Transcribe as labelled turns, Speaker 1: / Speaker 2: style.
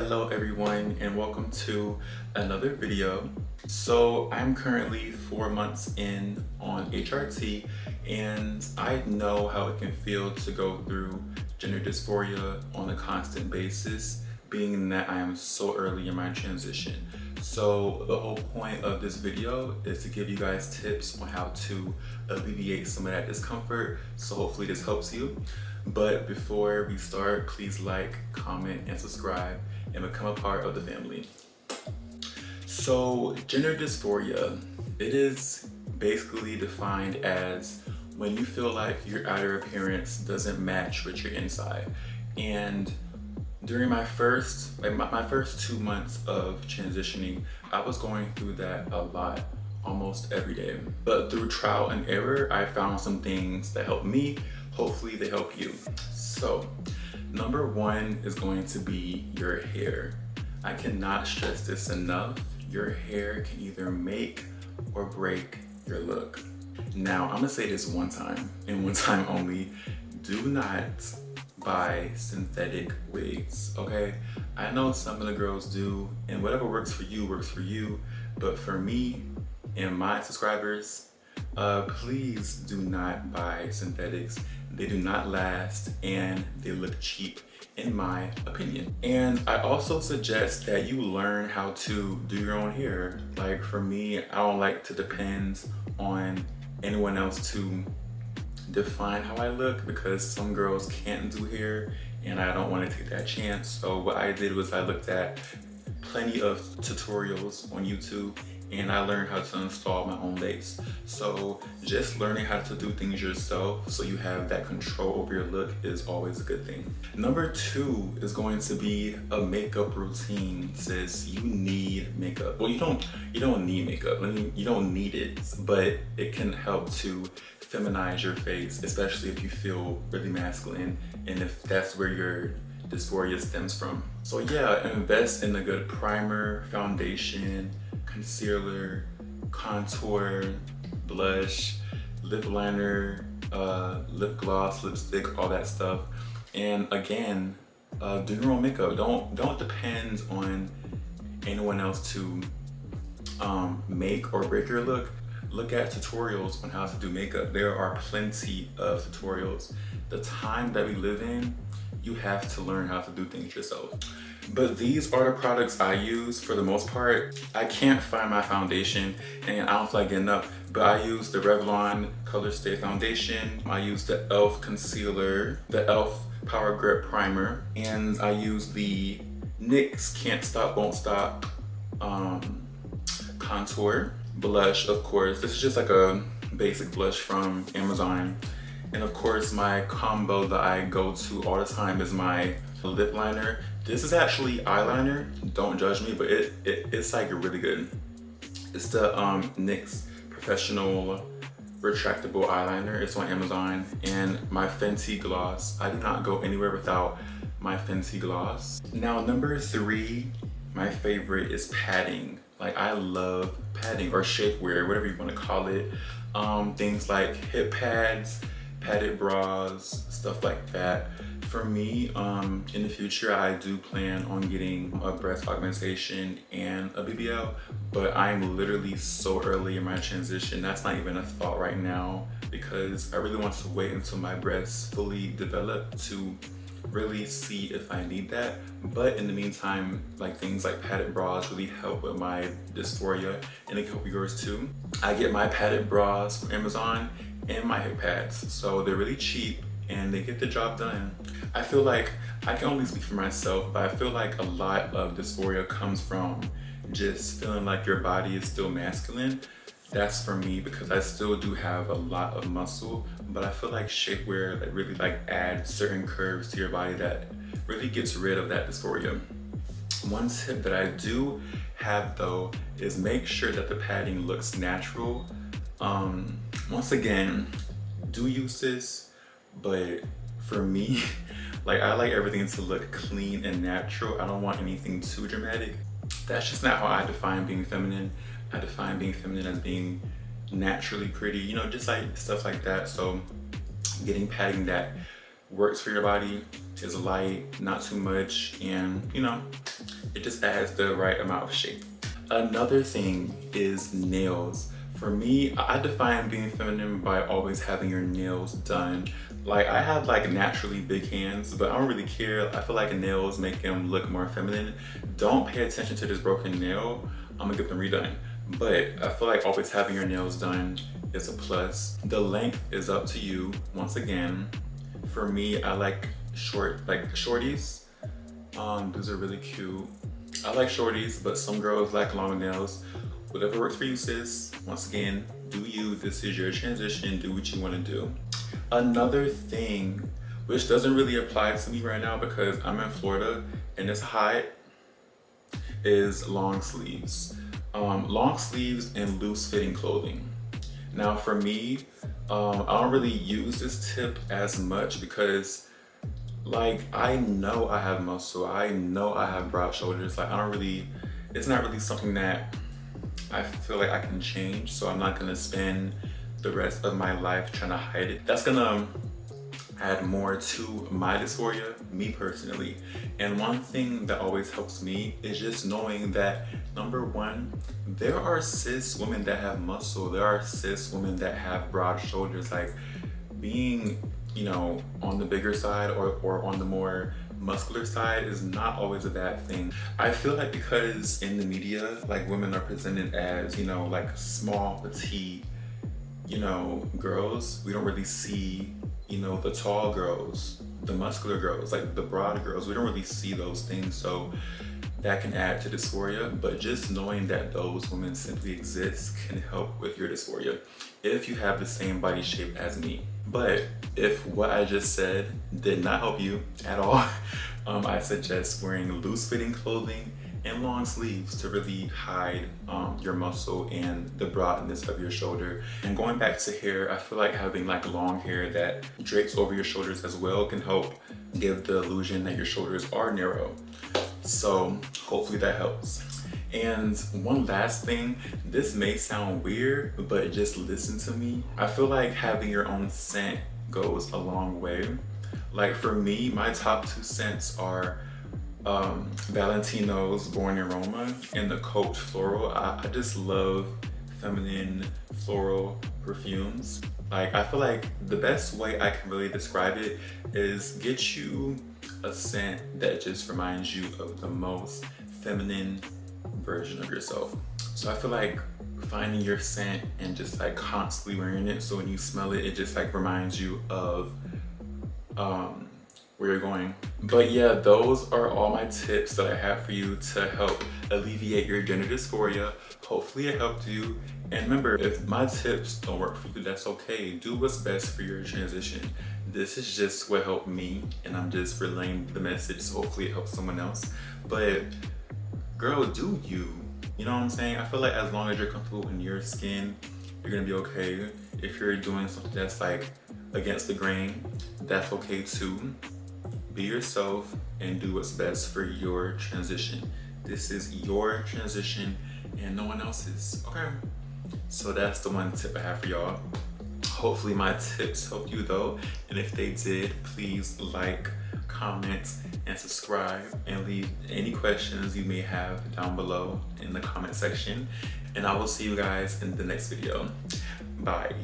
Speaker 1: Hello everyone and welcome to another video. So I'm currently 4 months in on HRT and I know how it can feel to go through gender dysphoria on a constant basis, being that I am so early in my transition. So the whole point of this video is to give you guys tips on how to alleviate some of that discomfort. So hopefully this helps you. But before we start, please like, comment, and subscribe and become a part of the family. So gender dysphoria, it is basically defined as when you feel like your outer appearance doesn't match with your inside. And during my first 2 months of transitioning, I was going through that a lot, almost every day. But through trial and error, I found some things that helped me. Hopefully they help you. So number one is going to be your hair. I cannot stress this enough. Your hair can either make or break your look. Now, I'm gonna say this one time and one time only. Do not buy synthetic wigs, okay? I know some of the girls do, and whatever works for you, but for me and my subscribers, please do not buy synthetics. They do not last and they look cheap in my opinion. And I also suggest that you learn how to do your own hair. Like for me, I don't like to depend on anyone else to define how I look because some girls can't do hair and I don't want to take that chance. So what I did was I looked at plenty of tutorials on YouTube and I learned how to install my own lace. So just learning how to do things yourself so you have that control over your look is always a good thing. Number two is going to be a makeup routine. Sis, you need makeup. Well, you don't need makeup. I mean, you don't need it, but it can help to feminize your face, especially if you feel really masculine and if that's where your dysphoria stems from. So yeah, invest in a good primer, foundation, concealer, contour, blush, lip liner, lip gloss, lipstick, all that stuff. And again, do your own makeup. Don't depend on anyone else to make or break your look. Look at tutorials on how to do makeup. There are plenty of tutorials. The time that we live in, you have to learn how to do things yourself. But these are the products I use for the most part. I can't find my foundation and I don't feel like getting up, but I use the Revlon Color Stay Foundation. I use the e.l.f. Concealer, the e.l.f. Power Grip Primer, and I use the NYX Can't Stop Won't Stop Contour. Blush, of course. This is just like a basic blush from Amazon. And of course, my combo that I go to all the time is my lip liner. This is actually eyeliner. Don't judge me, but it's like really good. It's the NYX Professional Retractable Eyeliner. It's on Amazon. And my Fenty gloss. I do not go anywhere without my Fenty gloss. Now, number three, my favorite is padding. Like I love padding or shapewear, whatever you want to call it. Things like hip pads, padded bras, stuff like that. For me, in the future, I do plan on getting a breast augmentation and a BBL, but I'm literally so early in my transition. That's not even a thought right now because I really want to wait until my breasts fully develop to really see if I need that. But in the meantime, like things like padded bras really help with my dysphoria and it can help yours too. I get my padded bras from Amazon and my hip pads. So they're really cheap and they get the job done. I feel like, I can only speak for myself, but I feel like a lot of dysphoria comes from just feeling like your body is still masculine. That's for me because I still do have a lot of muscle, but I feel like shapewear that really like adds certain curves to your body that really gets rid of that dysphoria. One tip that I do have though is make sure that the padding looks natural. Once again, do use this, but for me, like I like everything to look clean and natural. I don't want anything too dramatic. That's just not how I define being feminine. I define being feminine as being naturally pretty, you know, just like stuff like that. So getting padding that works for your body, is light, not too much, and you know, it just adds the right amount of shape. Another thing is nails. For me, I define being feminine by always having your nails done. Like, I have like naturally big hands, but I don't really care. I feel like nails make them look more feminine. Don't pay attention to this broken nail. I'm gonna get them redone. But I feel like always having your nails done is a plus. The length is up to you. Once again, for me, I like shorties. These are really cute. I like shorties, but some girls like long nails. Whatever works for you, sis. Once again, do you. This is your transition. Do what you want to do. Another thing, which doesn't really apply to me right now because I'm in Florida and it's hot, is long sleeves. Long sleeves and loose fitting clothing. Now for me, I don't really use this tip as much because like, I know I have muscle, I know I have broad shoulders. Like, it's not really something that I feel like I can change, so I'm not gonna spend the rest of my life trying to hide it. That's gonna add more to my dysphoria, me personally. And one thing that always helps me is just knowing that, number one, there are cis women that have muscle, there are cis women that have broad shoulders. Like, being, you know, on the bigger side or on the more muscular side is not always a bad thing. I feel like because in the media, like, women are presented as, you know, like small, petite, you know, girls. We don't really see, you know, the tall girls, the muscular girls, like the broad girls. We don't really see those things, so that can add to dysphoria. But just knowing that those women simply exist can help with your dysphoria if you have the same body shape as me. But if what I just said did not help you at all, I suggest wearing loose fitting clothing and long sleeves to really hide your muscle and the broadness of your shoulder. And going back to hair, I feel like having like long hair that drapes over your shoulders as well can help give the illusion that your shoulders are narrow. So hopefully that helps. And one last thing, this may sound weird, but just listen to me. I feel like having your own scent goes a long way. Like, for me, my top two scents are Valentino's Born Aroma and the Coach Floral. I just love feminine floral perfumes. Like, I feel like the best way I can really describe it is get you a scent that just reminds you of the most feminine version of yourself. So I feel like finding your scent and just like constantly wearing it, so when you smell it, it just like reminds you of where you're going. But yeah, those are all my tips that I have for you to help alleviate your gender dysphoria. Hopefully it helped you. And remember, if my tips don't work for you, that's okay. Do what's best for your transition. This is just what helped me, and I'm just relaying the message, so hopefully it helps someone else. But girl, do you. You know what I'm saying? I feel like as long as you're comfortable in your skin, you're gonna be okay. If you're doing something that's like against the grain, that's okay too. Be yourself and do what's best for your transition. This is your transition and no one else's, okay? So that's the one tip I have for y'all. Hopefully my tips helped you though. And if they did, please like, comment, and subscribe, and leave any questions you may have down below in the comment section. And I will see you guys in the next video. Bye.